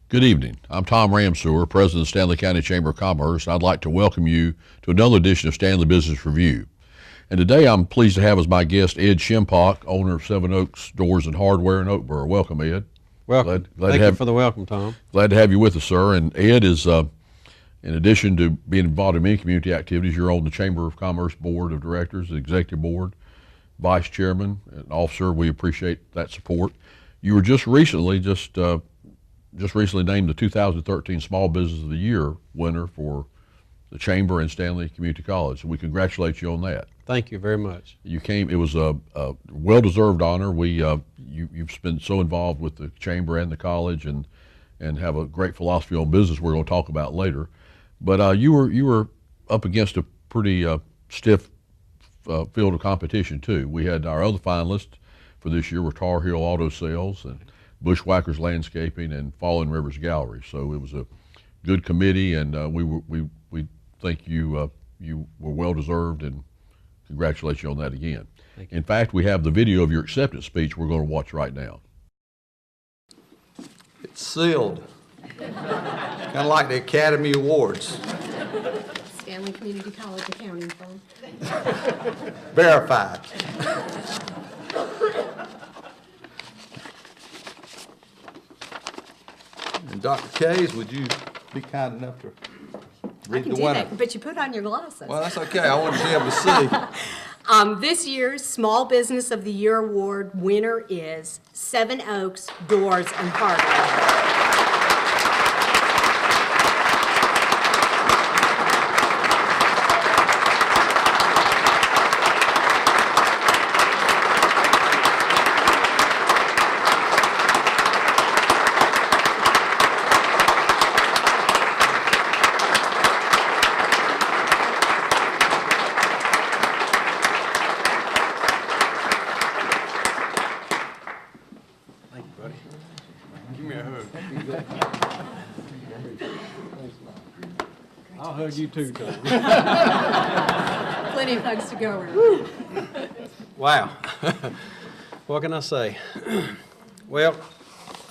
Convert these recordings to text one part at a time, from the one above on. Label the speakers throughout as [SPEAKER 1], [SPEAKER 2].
[SPEAKER 1] Good evening. I'm Tom Ramsewer, President of the Stanley County Chamber of Commerce, and I'd like to welcome you to another edition of Stanley Business Review. And today I'm pleased to have as my guest Ed Shimpock, owner of Seven Oaks Doors and Hardware in Oakboro. Welcome, Ed.
[SPEAKER 2] Welcome. Thank you for the welcome, Tom.
[SPEAKER 1] Glad to have you with us, sir. And Ed is, in addition to being involved in many community activities, you're on the Chamber of Commerce Board of Directors, the Executive Board, Vice Chairman, and Officer. We appreciate that support. You were just recently named the 2013 Small Business of the Year winner for the Chamber and Stanley Community College. We congratulate you on that.
[SPEAKER 2] Thank you very much.
[SPEAKER 1] You came. It was a well-deserved honor. You've been so involved with the Chamber and the college, and have a great philosophy on business we're going to talk about later. But you were up against a pretty stiff field of competition too. We had our other finalists for this year were Tar Heel Auto Sales and Bushwhackers Landscaping and Fallen Rivers Gallery. So it was a good committee, and we think you were well deserved, and congratulate you on that again.
[SPEAKER 2] Thank you.
[SPEAKER 1] In fact, we have the video of your acceptance speech we're going to watch right now.
[SPEAKER 3] It's sealed. Kind of like the Academy Awards.
[SPEAKER 4] Stanley Community College accounting firm.
[SPEAKER 3] Verified. And Dr. Kays, would you be kind enough to read the winner?
[SPEAKER 4] That, but you put on your glasses.
[SPEAKER 3] Well, that's okay. I want to be able to see.
[SPEAKER 4] This year's Small Business of the Year Award winner is Seven Oaks Doors and Hardware.
[SPEAKER 2] I'll hug you too, Tom.
[SPEAKER 4] Plenty of hugs to go around.
[SPEAKER 2] Wow. What can I say? Well,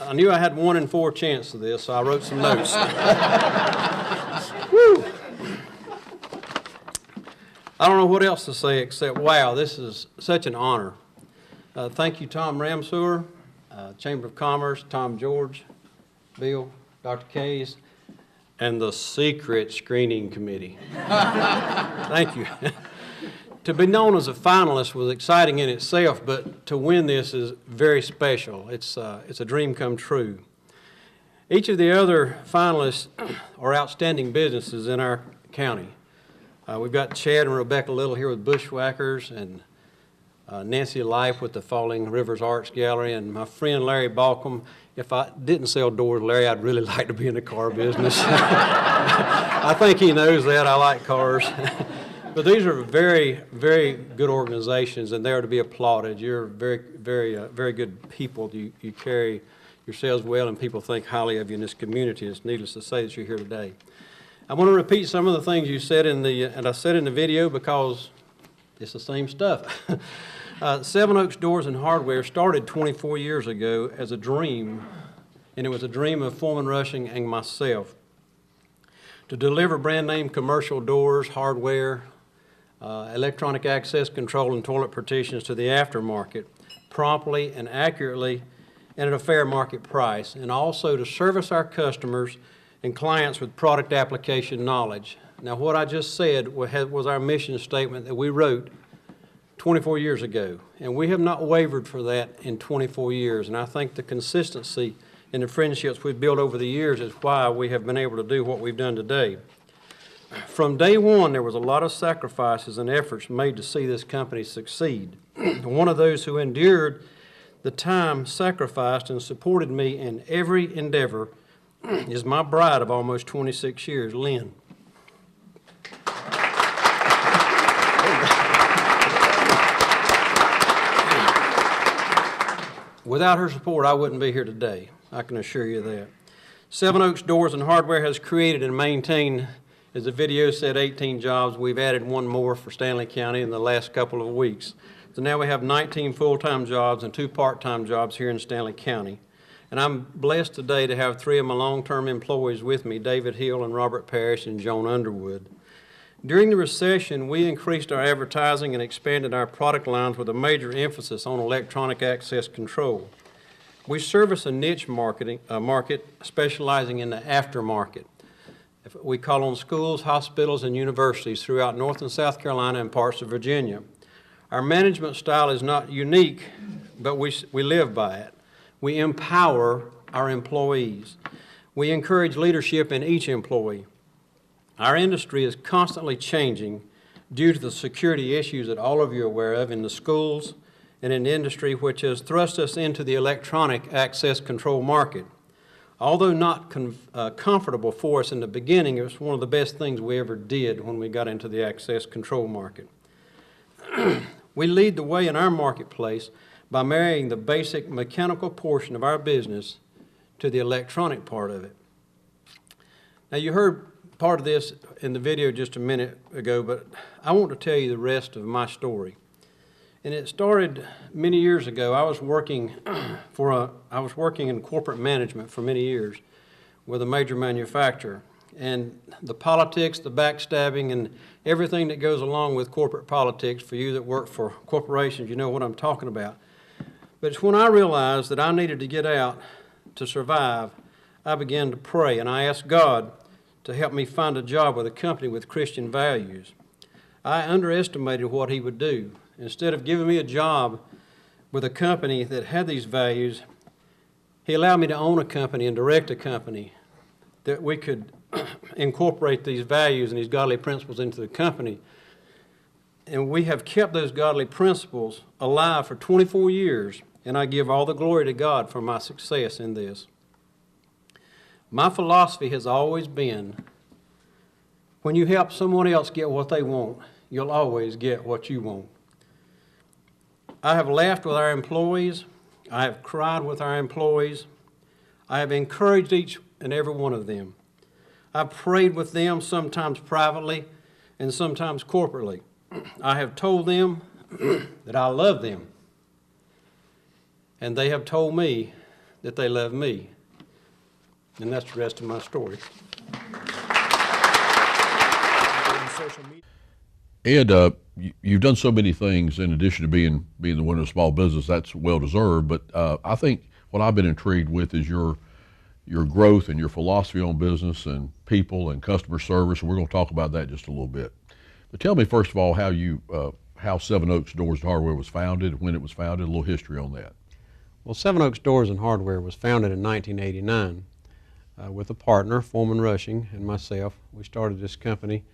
[SPEAKER 2] I knew I had 1 in 4 chance of this, so I wrote some notes. Woo. I don't know what else to say except, wow, this is such an honor. Thank you, Tom Ramsewer, Chamber of Commerce, Tom George, Bill, Dr. Kays, and the secret screening committee. Thank you. To be known as a finalist was exciting in itself, but to win this is very special. It's a dream come true. Each of the other finalists are outstanding businesses in our county. We've got Chad and Rebecca Little here with Bushwhackers, and Nancy Life with the Falling Rivers Arts Gallery, and my friend Larry Balcom. If I didn't sell doors, Larry, I'd really like to be in the car business. I think he knows that. I like cars. But these are very, very good organizations, and they're to be applauded. You're very, very good people. You carry yourselves well, and people think highly of you in this community. It's needless to say that you're here today. I want to repeat some of the things you said and I said in the video because it's the same stuff. Seven Oaks Doors and Hardware started 24 years ago as a dream, and it was a dream of Foreman Rushing and myself to deliver brand name commercial doors, hardware, electronic access control, and toilet partitions to the aftermarket promptly and accurately and at a fair market price, and also to service our customers and clients with product application knowledge. Now, what I just said was our mission statement that we wrote 24 years ago, and we have not wavered for that in 24 years, and I think the consistency in the friendships we've built over the years is why we have been able to do what we've done today. From day one, there was a lot of sacrifices and efforts made to see this company succeed. One of those who endured the time, sacrificed, and supported me in every endeavor is my bride of almost 26 years, Lynn. Without her support, I wouldn't be here today. I can assure you that. Seven Oaks Doors and Hardware has created and maintained, as the video said, 18 jobs. We've added one more for Stanley County in the last couple of weeks. So now we have 19 full-time jobs and 2 part-time jobs here in Stanley County. And I'm blessed today to have three of my long-term employees with me, David Hill and Robert Parrish and Joan Underwood. During the recession, we increased our advertising and expanded our product lines with a major emphasis on electronic access control. We service a niche market specializing in the aftermarket. We call on schools, hospitals, and universities throughout North and South Carolina and parts of Virginia. Our management style is not unique, but we live by it. We empower our employees. We encourage leadership in each employee. Our industry is constantly changing due to the security issues that all of you are aware of in the schools and in the industry, which has thrust us into the electronic access control market. Although not comfortable for us in the beginning, it was one of the best things we ever did when we got into the access control market. We lead the way in our marketplace by marrying the basic mechanical portion of our business to the electronic part of it. Now, you heard part of this in the video just a minute ago, but I want to tell you the rest of my story. And it started many years ago. I was working in corporate management for many years with a major manufacturer. And the politics, the backstabbing, and everything that goes along with corporate politics, for you that work for corporations, you know what I'm talking about. But it's when I realized that I needed to get out to survive, I began to pray, and I asked God to help me find a job with a company with Christian values. I underestimated what He would do. Instead of giving me a job with a company that had these values, He allowed me to own a company and direct a company that we could incorporate these values and these godly principles into the company. And we have kept those godly principles alive for 24 years, and I give all the glory to God for my success in this. My philosophy has always been, when you help someone else get what they want, you'll always get what you want. I have laughed with our employees. I have cried with our employees. I have encouraged each and every one of them. I've prayed with them, sometimes privately and sometimes corporately. I have told them that I love them, and they have told me that they love me. And that's the rest of my story.
[SPEAKER 1] Ed, you've done so many things in addition to being the winner of small business. That's well deserved. But I think what I've been intrigued with is your growth and your philosophy on business and people and customer service. And we're going to talk about that just a little bit. But tell me first of all how Seven Oaks Doors and Hardware was founded, when it was founded, a little history on that.
[SPEAKER 2] Well, Seven Oaks Doors and Hardware was founded in 1989 with a partner, Foreman Rushing, and myself. We started this company.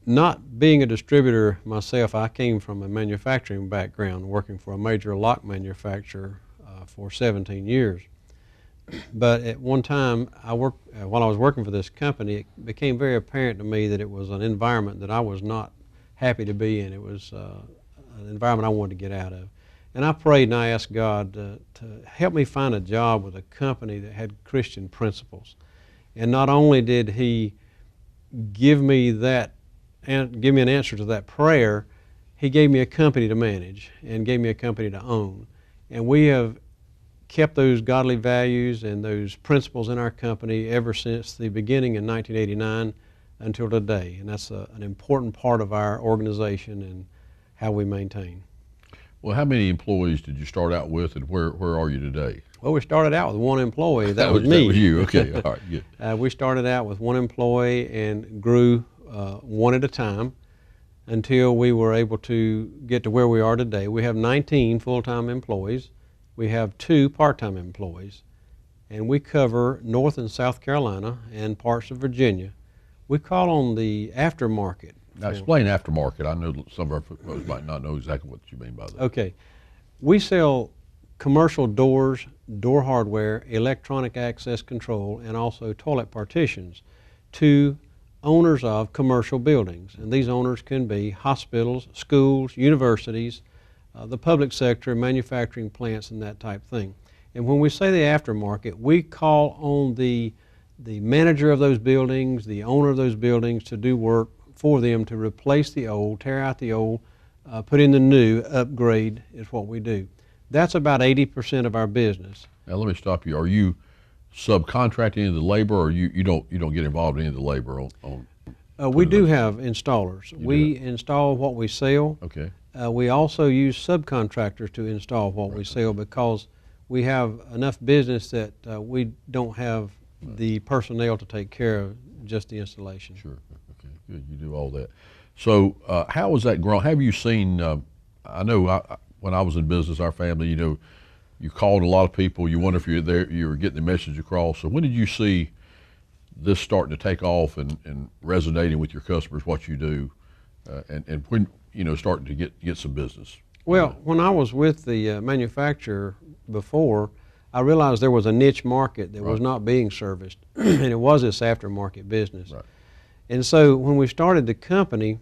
[SPEAKER 2] Not being a distributor myself, I came from a manufacturing background, working for a major lock manufacturer for 17 years. But at one time, while I was working for this company, it became very apparent to me that it was an environment that I was not happy to be in. It was an environment I wanted to get out of. And I prayed and I asked God to help me find a job with a company that had Christian principles. And not only did He give me an answer to that prayer, He gave me a company to manage and gave me a company to own. And we have kept those godly values and those principles in our company ever since the beginning in 1989 until today. And that's an important part of our organization and how we maintain.
[SPEAKER 1] Well, how many employees did you start out with, and where are you today?
[SPEAKER 2] Well, we started out with one employee. That was me.
[SPEAKER 1] That was you. Okay. All right. Good.
[SPEAKER 2] We started out with one employee and grew one at a time until we were able to get to where we are today. We have 19 full-time employees. We have 2 part-time employees, and we cover North and South Carolina and parts of Virginia. We call on the aftermarket.
[SPEAKER 1] Now explain aftermarket. I know some of our folks might not know exactly what you mean by that.
[SPEAKER 2] Okay. We sell commercial doors, door hardware, electronic access control, and also toilet partitions to owners of commercial buildings. And these owners can be hospitals, schools, universities, the public sector, manufacturing plants, and that type thing. And when we say the aftermarket, we call on the manager of those buildings, the owner of those buildings, to do work for them to replace the old, tear out the old, put in the new, upgrade is what we do. That's about 80% of our business.
[SPEAKER 1] Now let me stop you. Are you subcontracting any of the labor, or you don't get involved in any of the labor on
[SPEAKER 5] We do
[SPEAKER 1] those?
[SPEAKER 5] have installers.
[SPEAKER 1] You do
[SPEAKER 5] We
[SPEAKER 1] have-
[SPEAKER 5] install what we sell.
[SPEAKER 1] Okay.
[SPEAKER 5] We also use subcontractors to install what we sell because we have enough business that we don't have the personnel to take care of just the installation.
[SPEAKER 1] Sure. Okay. Good. You do all that. So how has that grown? Have you seen? I know when I was in business, our family, you called a lot of people. You wonder if you're there, you were getting the message across. So when did you see this starting to take off and resonating with your customers, what you do, and when starting to get some business?
[SPEAKER 5] Well, when I was with the manufacturer before, I realized there was a niche market that was
[SPEAKER 1] Right.
[SPEAKER 5] not being serviced, and it was this aftermarket business.
[SPEAKER 1] Right.
[SPEAKER 5] And so when we started the company,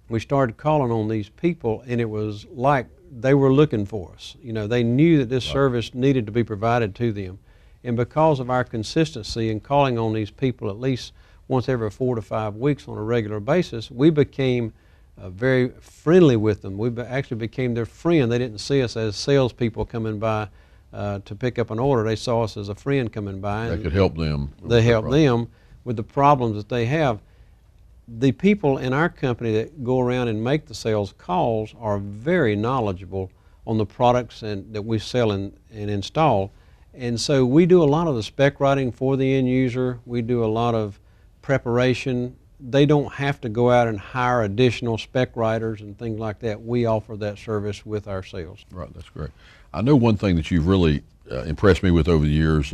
[SPEAKER 5] we started calling on these people, and it was like they were looking for us. They knew that this
[SPEAKER 1] Right.
[SPEAKER 5] service needed to be provided to them. And because of our consistency in calling on these people at least once every 4 to 5 weeks on a regular basis, we became very friendly with them. We actually became their friend. They didn't see us as salespeople coming by to pick up an order. They saw us as a friend coming by.
[SPEAKER 1] That could help them. with
[SPEAKER 5] They
[SPEAKER 1] their
[SPEAKER 5] help
[SPEAKER 1] problem.
[SPEAKER 5] them with the problems that they have. The people in our company that go around and make the sales calls are very knowledgeable on the products that we sell and install. And so we do a lot of the spec writing for the end user. We do a lot of preparation. They don't have to go out and hire additional spec writers and things like that. We offer that service with our sales.
[SPEAKER 1] Right, that's great. I know one thing that you've really impressed me with over the years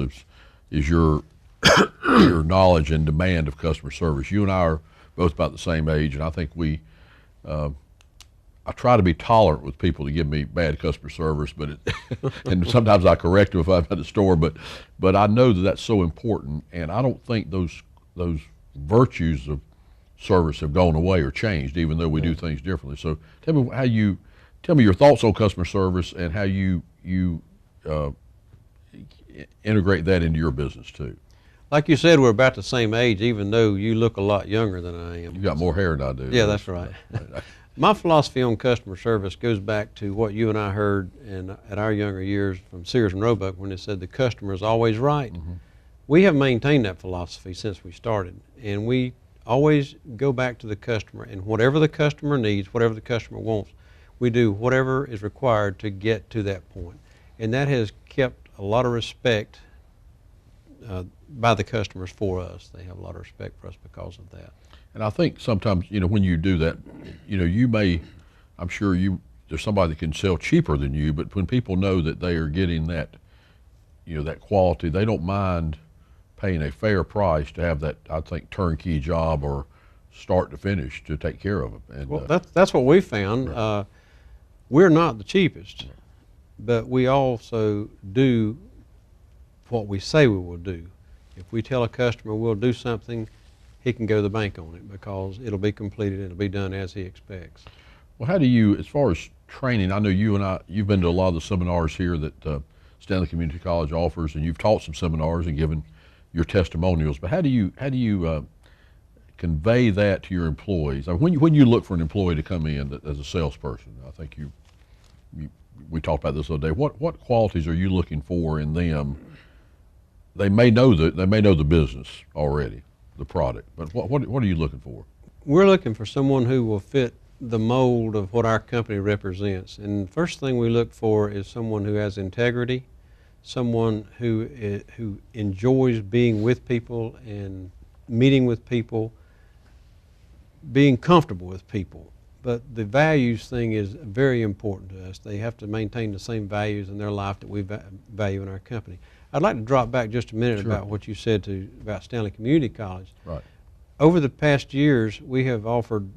[SPEAKER 1] is your your knowledge and demand of customer service. You and I are both about the same age, and I think I try to be tolerant with people to give me bad customer service, but and sometimes I correct them if I'm at the store. But I know that that's so important, and I don't think those virtues of service have gone away or changed, even though we do things differently. So tell me your thoughts on customer service and how you integrate that into your business too.
[SPEAKER 5] Like you said, we're about the same age, even though you look a lot younger than I am.
[SPEAKER 1] You got more hair than I do.
[SPEAKER 5] Yeah, that's right. My philosophy on customer service goes back to what you and I heard at our younger years from Sears and Roebuck when they said the customer is always right.
[SPEAKER 1] Mm-hmm.
[SPEAKER 5] We have maintained that philosophy since we started, and we always go back to the customer, and whatever the customer needs, whatever the customer wants, we do whatever is required to get to that point. And that has kept a lot of respect by the customers for us. They have a lot of respect for us because of that.
[SPEAKER 1] And I think sometimes, when you do that, I'm sure there's somebody that can sell cheaper than you, but when people know that they are getting that, that quality, they don't mind paying a fair price to have that, I think, turnkey job or start to finish to take care of them. And,
[SPEAKER 5] Well, that's what we found.
[SPEAKER 1] Right.
[SPEAKER 5] We're not the cheapest, but we also do what we say we will do. If we tell a customer we'll do something, he can go to the bank on it because it'll be completed and it'll be done as he expects.
[SPEAKER 1] Well, how do you, as far as training, I know you've been to a lot of the seminars here that Stanley Community College offers, and you've taught some seminars and given your testimonials, but how do you convey that to your employees? I mean, when you look for an employee to come in as a salesperson, I think we talked about this the other day. What qualities are you looking for in them? They may know the business already, the product, but what are you looking for?
[SPEAKER 5] We're looking for someone who will fit the mold of what our company represents. And the first thing we look for is someone who has integrity, someone who enjoys being with people and meeting with people, being comfortable with people. But the values thing is very important to us. They have to maintain the same values in their life that we value in our company. I'd like to drop back just a minute
[SPEAKER 1] Sure.
[SPEAKER 5] about what you said about Stanley Community College.
[SPEAKER 1] Right.
[SPEAKER 5] Over the past years, we have offered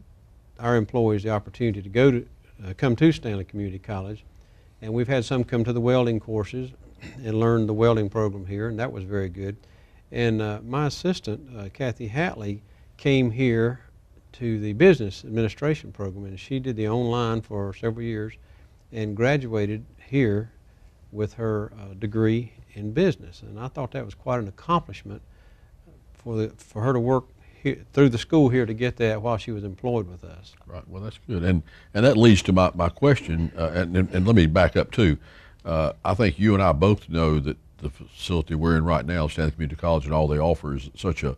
[SPEAKER 5] our employees the opportunity to come to Stanley Community College, and we've had some come to the welding courses and learn the welding program here, and that was very good. And my assistant, Kathy Hatley, came here to the business administration program, and she did the online for several years and graduated here with her degree in business. And I thought that was quite an accomplishment for her to work through the school here to get that while she was employed with us.
[SPEAKER 1] Right. Well, that's good, and that leads to my question. And let me back up too. I think you and I both know that the facility we're in right now, Stanley Community College, and all they offer is such a,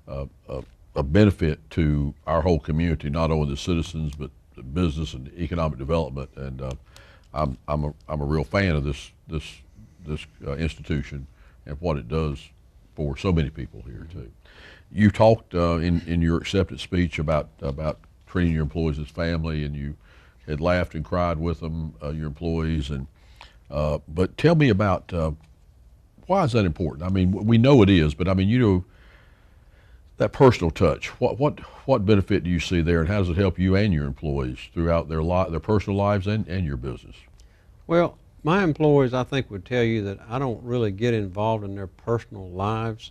[SPEAKER 1] a benefit to our whole community, not only the citizens, but the business and economic development. And I'm a real fan of this institution and what it does for so many people here too. You talked in your acceptance speech about treating your employees as family, and you had laughed and cried with them, your employees. And but tell me about why is that important? I mean, we know it is, but I mean, you know, that personal touch. What benefit do you see there, and how does it help you and your employees throughout their personal lives and your business?
[SPEAKER 5] Well, my employees, I think, would tell you that I don't really get involved in their personal lives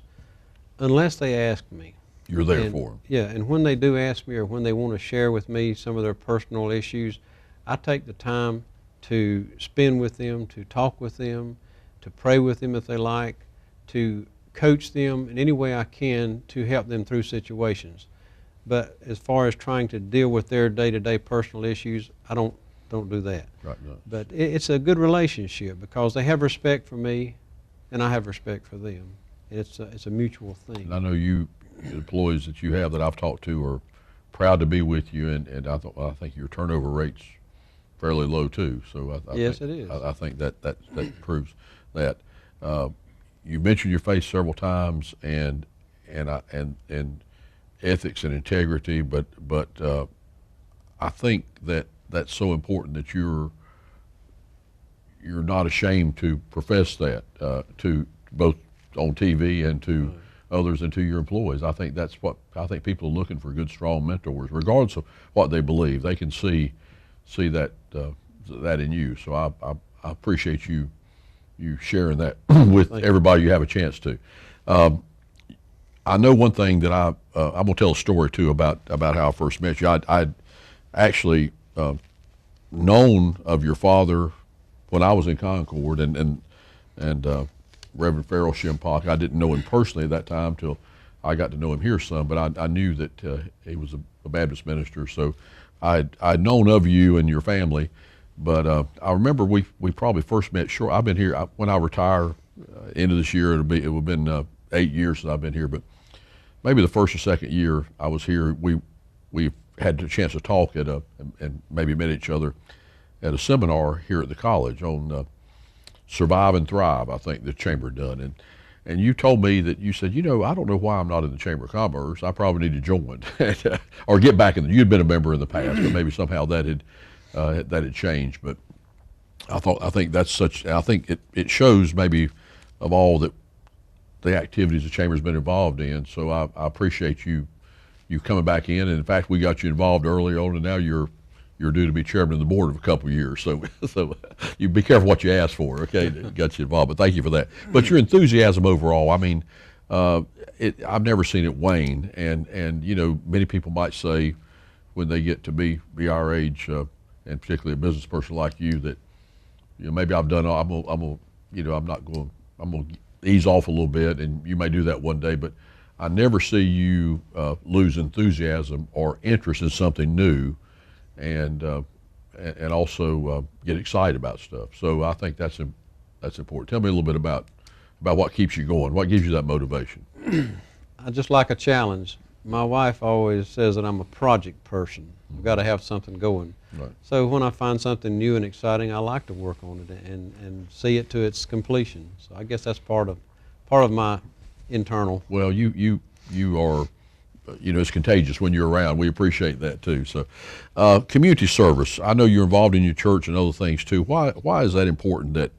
[SPEAKER 5] unless they ask me.
[SPEAKER 1] You're there for them.
[SPEAKER 5] Yeah, and when they do ask me, or when they want to share with me some of their personal issues, I take the time to spend with them, to talk with them, to pray with them if they like, to coach them in any way I can to help them through situations. But as far as trying to deal with their day-to-day personal issues, I don't do that.
[SPEAKER 1] Right. No.
[SPEAKER 5] But it's a good relationship because they have respect for me, and I have respect for them. It's a mutual thing.
[SPEAKER 1] And I know the employees that you have that I've talked to are proud to be with you, and I think your turnover rate's fairly low too. So
[SPEAKER 5] Yes,
[SPEAKER 1] think,
[SPEAKER 5] it is.
[SPEAKER 1] I think that proves that. You mentioned your faith several times, and ethics and integrity, but I think that's so important that you're not ashamed to profess that to both on TV and to others and to your employees. I think that's what I think people are looking for, good, strong mentors, regardless of what they believe. They can see that in you. So I appreciate you sharing that with everybody you have a chance to. I know one thing that I'm going to tell a story too about how I first met you. I'd actually known of your father when I was in Concord, and Reverend Ed Shimpock. I didn't know him personally at that time till I got to know him here some, but I knew that he was a Baptist minister. So I'd known of you and your family. But I remember we probably first met short. I've been here when I retire end of this year. It would have been 8 years since I've been here. But maybe the first or second year I was here, we had a chance to talk and maybe met each other at a seminar here at the college on Survive and Thrive. I think the chamber done, and you told me that you said, you know, I don't know why I'm not in the Chamber of Commerce. I probably need to join or get back in. You'd been a member in the past, but maybe somehow that had changed. But I think it shows maybe of all that the activities the chamber's been involved in. So I appreciate you coming back in. And in fact, we got you involved early on, and now you're due to be chairman of the board of a couple of years. So you be careful what you ask for. Okay, got you involved. But thank you for that. But your enthusiasm overall, I mean, I've never seen it wane. And you know, many people might say when they get to be our age. And particularly a business person like you, that you know maybe I'm gonna ease off a little bit, and you may do that one day, but I never see you lose enthusiasm or interest in something new, and also get excited about stuff. So I think that's important. Tell me a little bit about what keeps you going, what gives you that motivation.
[SPEAKER 5] I just like a challenge. My wife always says that I'm a project person. I've got to have something going.
[SPEAKER 1] Right.
[SPEAKER 5] So when I find something new and exciting, I like to work on it and see it to its completion. So I guess that's part of my internal.
[SPEAKER 1] Well, you are, you know, it's contagious when you're around. We appreciate that too. So, community service. I know you're involved in your church and other things too. Why is that important that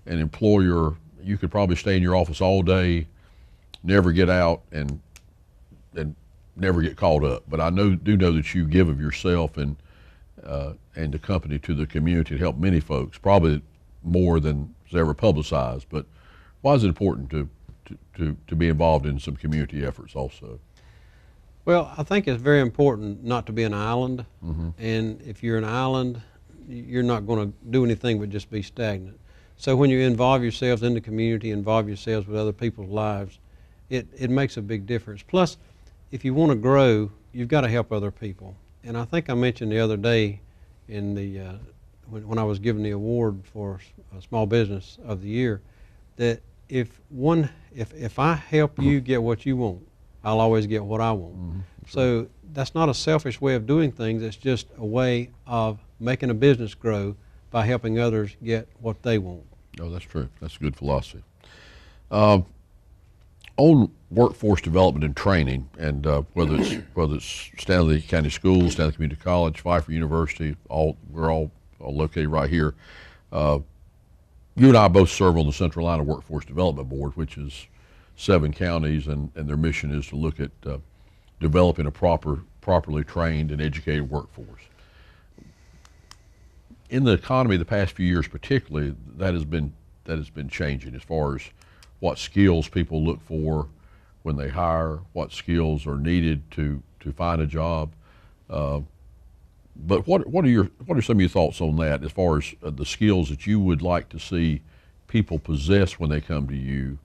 [SPEAKER 1] an employer, you could probably stay in your office all day, never get out, and never get caught up. But I do know that you give of yourself and the company to the community to help many folks, probably more than is ever publicized. But why is it important to be involved in some community efforts also?
[SPEAKER 5] Well, I think it's very important not to be an island.
[SPEAKER 1] Mm-hmm.
[SPEAKER 5] And if you're an island, you're not going to do anything but just be stagnant. So when you involve yourselves in the community, involve yourselves with other people's lives, it makes a big difference. Plus, if you want to grow, you've got to help other people. And I think I mentioned the other day in when I was given the award for Small Business of the Year that if I help you get what you want, I'll always get what I want. So that's not a selfish way of doing things. It's just a way of making a business grow by helping others get what they want.
[SPEAKER 1] Oh, that's true. That's a good philosophy. On workforce development and training, and whether it's Stanley County Schools, Stanley Community College, Pfeiffer University, we're all located right here. You and I both serve on the Central Iowa Workforce Development Board, which is 7 counties, and their mission is to look at developing a properly trained and educated workforce. In the economy, the past few years particularly, that has been changing as far as what skills people look for when they hire, what skills are needed to find a job. But what are some of your thoughts on that as far as the skills that you would like to see people possess when they come to you?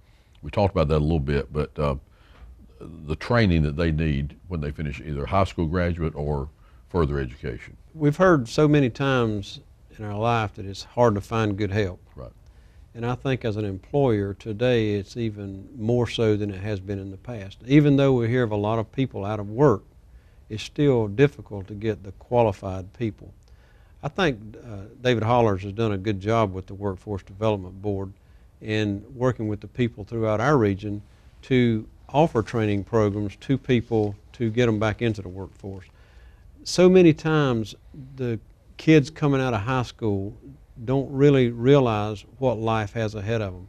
[SPEAKER 1] We talked about that a little bit, but the training that they need when they finish either high school graduate or further education.
[SPEAKER 5] We've heard so many times in our life that it's hard to find good help.
[SPEAKER 1] Right.
[SPEAKER 5] And I think as an employer today, it's even more so than it has been in the past. Even though we hear of a lot of people out of work, it's still difficult to get the qualified people. I think David Hollers has done a good job with the Workforce Development Board in working with the people throughout our region to offer training programs to people to get them back into the workforce. So many times the kids coming out of high school don't really realize what life has ahead of them.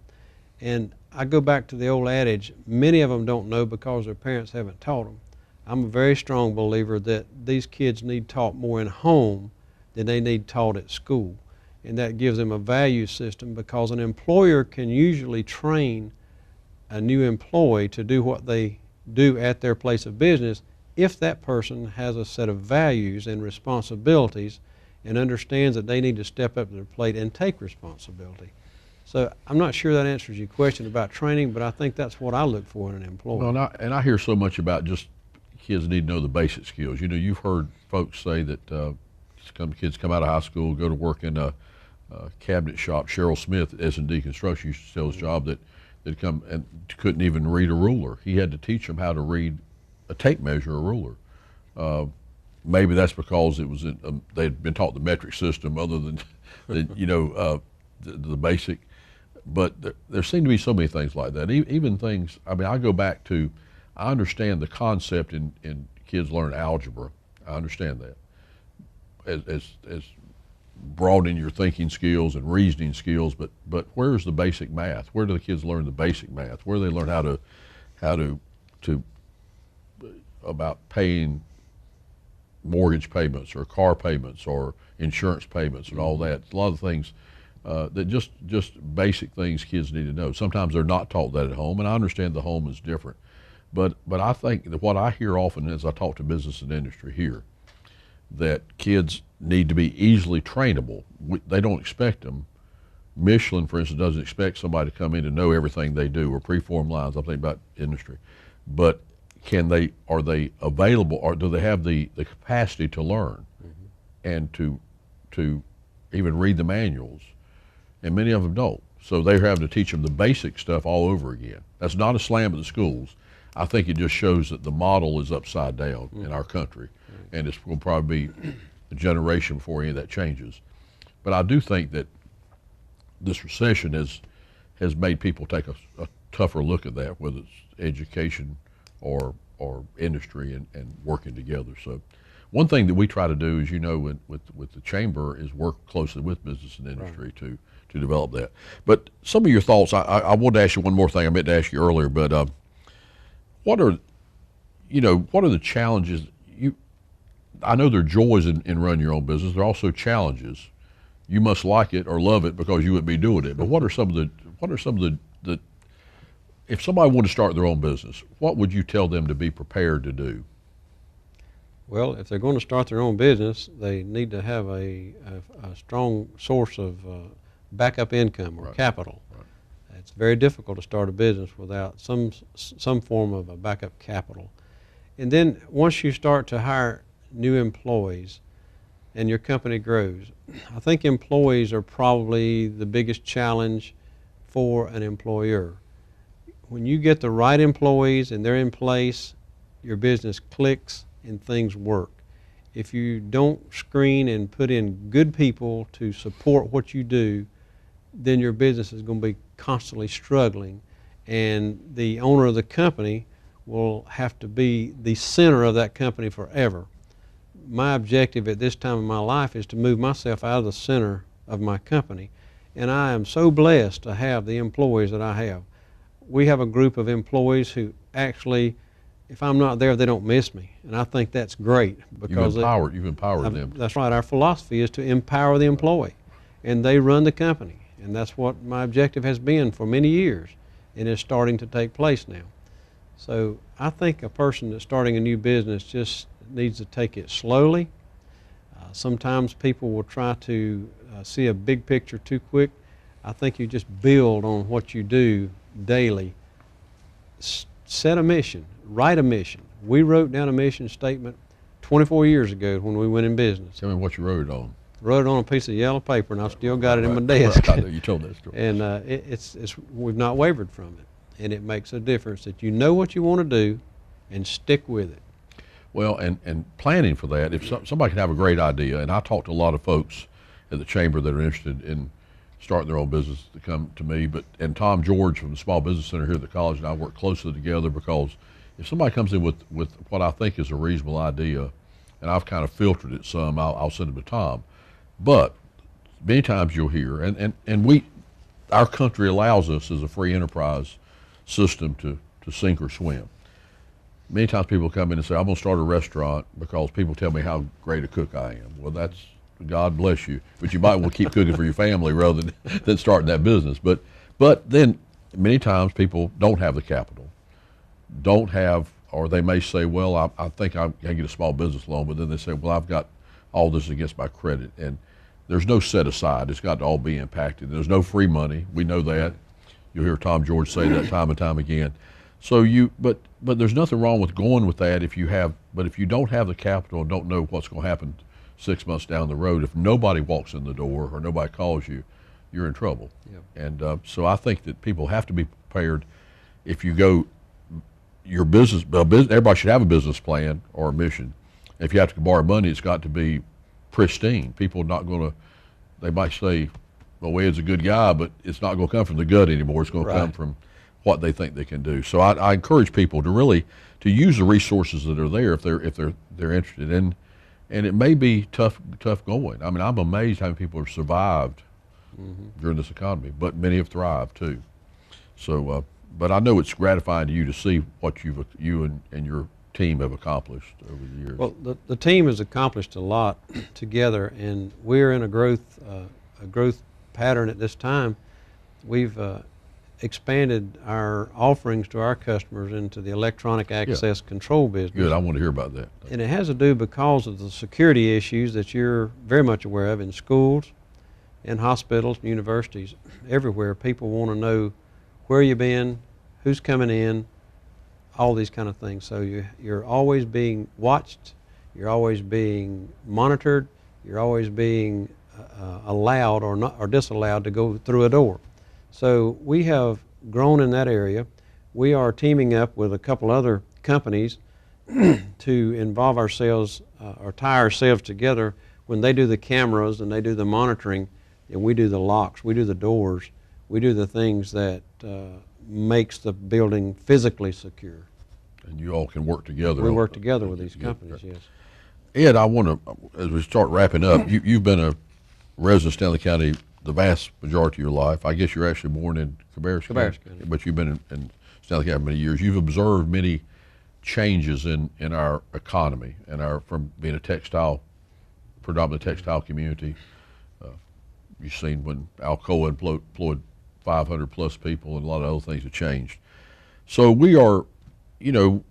[SPEAKER 5] And I go back to the old adage, many of them don't know because their parents haven't taught them. I'm a very strong believer that these kids need taught more in home than they need taught at school. And that gives them a value system, because an employer can usually train a new employee to do what they do at their place of business if that person has a set of values and responsibilities and understands that they need to step up to their plate and take responsibility. So I'm not sure that answers your question about training, but I think that's what I look for in an employee.
[SPEAKER 1] Well, and I hear so much about just kids need to know the basic skills. You know, you've heard folks say that kids come out of high school, go to work in a cabinet shop. Cheryl Smith at S&D Construction used to tell his job that they'd come and couldn't even read a ruler. He had to teach them how to read a tape measure, a ruler. Maybe that's because it was they'd been taught the metric system other than the basic. But there seem to be so many things like that. Even things, I mean, I go back to, I understand the concept in kids learn algebra. I understand that as broadening your thinking skills and reasoning skills, but where's the basic math? Where do the kids learn the basic math? Where do they learn how to about paying mortgage payments or car payments or insurance payments and all that? A lot of things that just basic things kids need to know. Sometimes they're not taught that at home, and I understand the home is different. But I think that what I hear often as I talk to business and industry here, that kids need to be easily trainable. They don't expect them. Michelin, for instance, doesn't expect somebody to come in and know everything they do, or preform lines. I'm thinking about industry. But are they available, or do they have the capacity to learn and to even read the manuals? And many of them don't. So they're having to teach them the basic stuff all over again. That's not a slam at the schools. I think it just shows that the model is upside down in our country, and it's will probably be a generation before any of that changes. But I do think that this recession has made people take a tougher look at that, whether it's education or industry and working together. So one thing that we try to do, as you know, with the chamber, is work closely with business and industry to develop that. But some of your thoughts, I wanted to ask you one more thing I meant to ask you earlier, but what are the challenges? I know there are joys in running your own business. There are also challenges. You must like it or love it because you wouldn't be doing it. But what are some of the if somebody wanted to start their own business, what would you tell them to be prepared to do?
[SPEAKER 5] Well, if they're going to start their own business, they need to have a strong source of backup income or capital. Right. It's very difficult to start a business without some form of a backup capital. And then once you start to hire new employees and your company grows, I think employees are probably the biggest challenge for an employer. when you get the right employees and they're in place, your business clicks and things work. If you don't screen and put in good people to support what you do, then your business is going to be constantly struggling, and the owner of the company will have to be the center of that company forever. My objective at this time in my life is to move myself out of the center of my company, and I am so blessed to have the employees that I have. We have a group of employees who actually, if I'm not there, they don't miss me, and I think that's great because
[SPEAKER 1] You've empowered them.
[SPEAKER 5] that's right. Our philosophy is to empower the employee, and they run the company, and that's what my objective has been for many years, and is starting to take place now. So I think a person that's starting a new business just needs to take it slowly. Sometimes people will try to see a big picture too quick. I think you just build on what you do daily. Set a mission, write a mission. We wrote down a mission statement 24 years ago when we went in business.
[SPEAKER 1] Tell me what you wrote it on.
[SPEAKER 5] Wrote it on a piece of yellow paper, and I've still got it in my desk.
[SPEAKER 1] I know you told that story.
[SPEAKER 5] And we've not wavered from it, and it makes a difference that you know what you want to do and stick with it.
[SPEAKER 1] Well, and planning for that, if somebody can have a great idea, and I talk to a lot of folks at the Chamber that are interested in starting their own business to come to me, and Tom George from the Small Business Center here at the college and I work closely together, because if somebody comes in with what I think is a reasonable idea, and I've kind of filtered it some, I'll send it to Tom. But many times you'll hear, and our country allows us as a free enterprise system to sink or swim. Many times people come in and say, I'm going to start a restaurant because people tell me how great a cook I am. Well, that's, God bless you, but you might want to keep cooking for your family rather than starting that business. But then many times people don't have the capital, or they may say, well, I think I can get a small business loan, but then they say, well, I've got all this against my credit, and there's no set aside. It's got to all be impacted. There's no free money. We know that. You'll hear Tom George say that time and time again. So but there's nothing wrong with going with that if you don't have the capital and don't know what's going to happen 6 months down the road, if nobody walks in the door or nobody calls you, you're in trouble.
[SPEAKER 5] Yep.
[SPEAKER 1] And so I think that people have to be prepared. If you go, your business, everybody should have a business plan or a mission. If you have to borrow money, it's got to be pristine. People are not going to, they might say, well, Ed's a good guy, but it's not going to come from the gut anymore. It's going to come from what they think they can do. So I encourage people to really use the resources that are there if they're interested in, and it may be tough going. I mean, I'm amazed how many people have survived during this economy, but many have thrived too. So, but I know it's gratifying to you to see what you and your team have accomplished over the years.
[SPEAKER 5] Well, the team has accomplished a lot together, and we're in a growth pattern at this time. We've expanded our offerings to our customers into the electronic access control business.
[SPEAKER 1] Good, I want to hear about that.
[SPEAKER 5] And it has to do because of the security issues that you're very much aware of in schools, in hospitals, and universities, everywhere. People want to know where you've been, who's coming in, all these kind of things. So you're always being watched, you're always being monitored, you're always being allowed or disallowed to go through a door. So we have grown in that area. We are teaming up with a couple other companies to involve ourselves or tie ourselves together when they do the cameras and they do the monitoring, and we do the locks, we do the doors, we do the things that makes the building physically secure.
[SPEAKER 1] And you all can work together.
[SPEAKER 5] We work together with these companies, yes.
[SPEAKER 1] Ed, I want to, as we start wrapping up, you've been a resident of Stanley County the vast majority of your life. I guess you're actually born in Cabarrus County, but you've been in Stanley County many years. You've observed many changes in our economy and from being a predominantly textile community. You've seen when Alcoa employed 500 plus people, and a lot of other things have changed. So we are,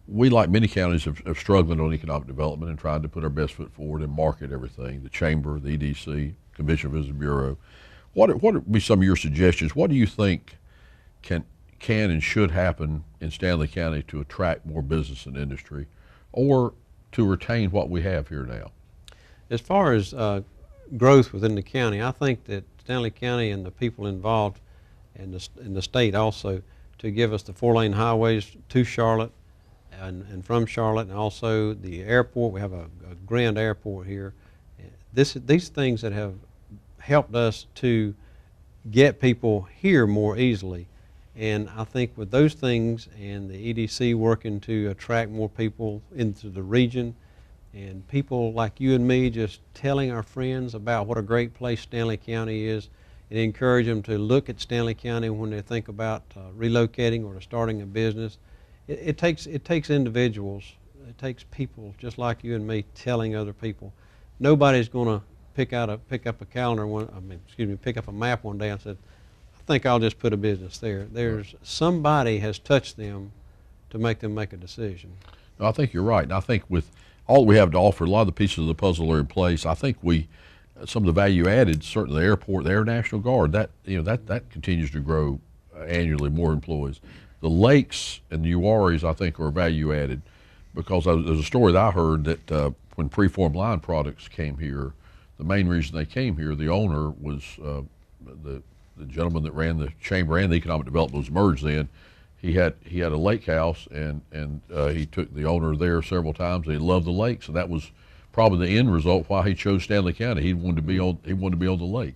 [SPEAKER 1] we like many counties have struggled on economic development and trying to put our best foot forward and market everything. The Chamber, the EDC, Convention and Visitors Bureau. What would be some of your suggestions? What do you think can and should happen in Stanley County to attract more business and industry, or to retain what we have here now?
[SPEAKER 5] As far as growth within the county, I think that Stanley County and the people involved, and the state also, to give us the 4-lane highways to Charlotte and from Charlotte, and also the airport. We have a grand airport here. These things that have helped us to get people here more easily. And I think with those things and the EDC working to attract more people into the region, and people like you and me just telling our friends about what a great place Stanley County is, and encourage them to look at Stanley County when they think about relocating or starting a business. It takes individuals, it takes people just like you and me telling other people. Nobody's going to pick up a calendar pick up a map one day and say, I think I'll just put a business there. There's somebody has touched them to make them make a decision.
[SPEAKER 1] No, I think you're right. And I think with all we have to offer, a lot of the pieces of the puzzle are in place. I think some of the value added, certainly the airport, the Air National Guard, that continues to grow annually, more employees. The lakes and the UREs, I think, are value added, because there's a story that I heard that when preformed line products came here, the main reason they came here, the owner was the gentleman that ran the chamber and the economic development was merged then. He had a lake house, and he took the owner there several times. And he loved the lakes, and that was probably the end result why he chose Stanley County. He wanted to be on the lake,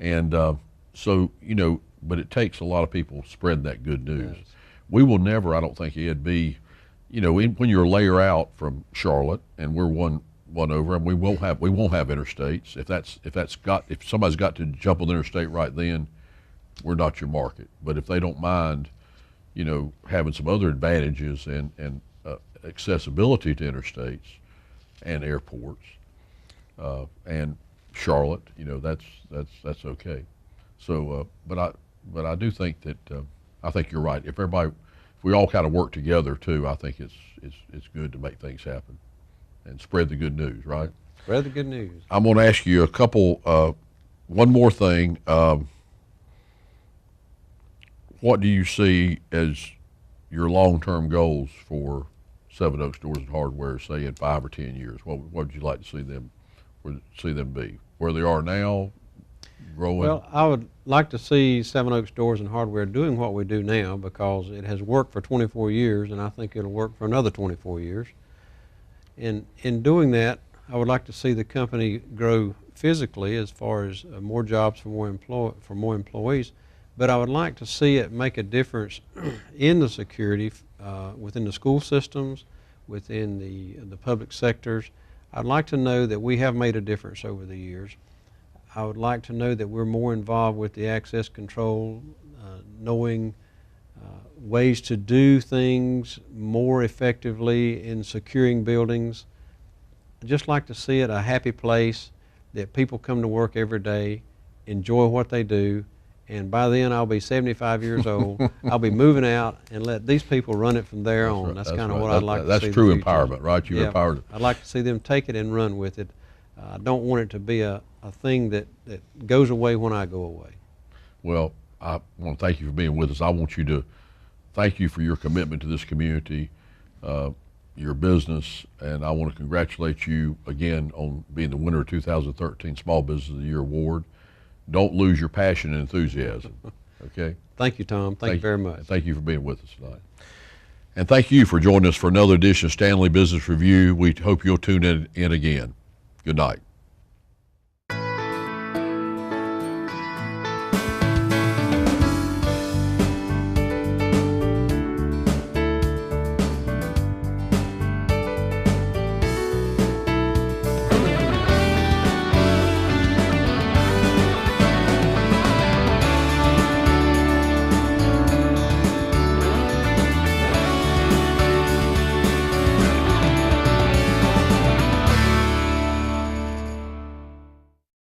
[SPEAKER 1] and but it takes a lot of people spreading that good news. Yes. We will never, I don't think, Ed, be, when you're a layer out from Charlotte, and we're one over, and we won't have interstates. If somebody's got to jump on the interstate right then, we're not your market. But if they don't mind, having some other advantages and accessibility to interstates and airports and Charlotte, that's okay. So, but I do think that I think you're right. If we all kind of work together too, I think it's good to make things happen and spread the good news, right?
[SPEAKER 5] Spread the good news.
[SPEAKER 1] I'm going to ask you one more thing. What do you see as your long-term goals for Seven Oaks Doors and Hardware, say in 5 or 10 years? What would you like to see them be? Where they are now, growing?
[SPEAKER 5] Well, I would like to see Seven Oaks Doors and Hardware doing what we do now, because it has worked for 24 years, and I think it'll work for another 24 years. And in doing that, I would like to see the company grow physically as far as more jobs for more employees. But I would like to see it make a difference in the security within the school systems, within the public sectors. I'd like to know that we have made a difference over the years. I would like to know that we're more involved with the access control, knowing ways to do things more effectively in securing buildings. I'd just like to see it a happy place that people come to work every day, enjoy what they do, and by then I'll be 75 years old. I'll be moving out and let these people run it from there on.
[SPEAKER 1] Right.
[SPEAKER 5] That's kind of
[SPEAKER 1] right.
[SPEAKER 5] what I'd like to see.
[SPEAKER 1] That's true empowerment, right? You're empowered.
[SPEAKER 5] I'd like to see them take it and run with it. I don't want it to be a thing that goes away when I go away.
[SPEAKER 1] Well, I want to thank you for being with us. I want you to thank you for your commitment to this community, your business, and I want to congratulate you again on being the winner of 2013 Small Business of the Year Award. Don't lose your passion and enthusiasm, okay?
[SPEAKER 5] Thank you, Tom. Thank you very much.
[SPEAKER 1] Thank you for being with us tonight. And thank you for joining us for another edition of Stanley Business Review. We hope you'll tune in again. Good night.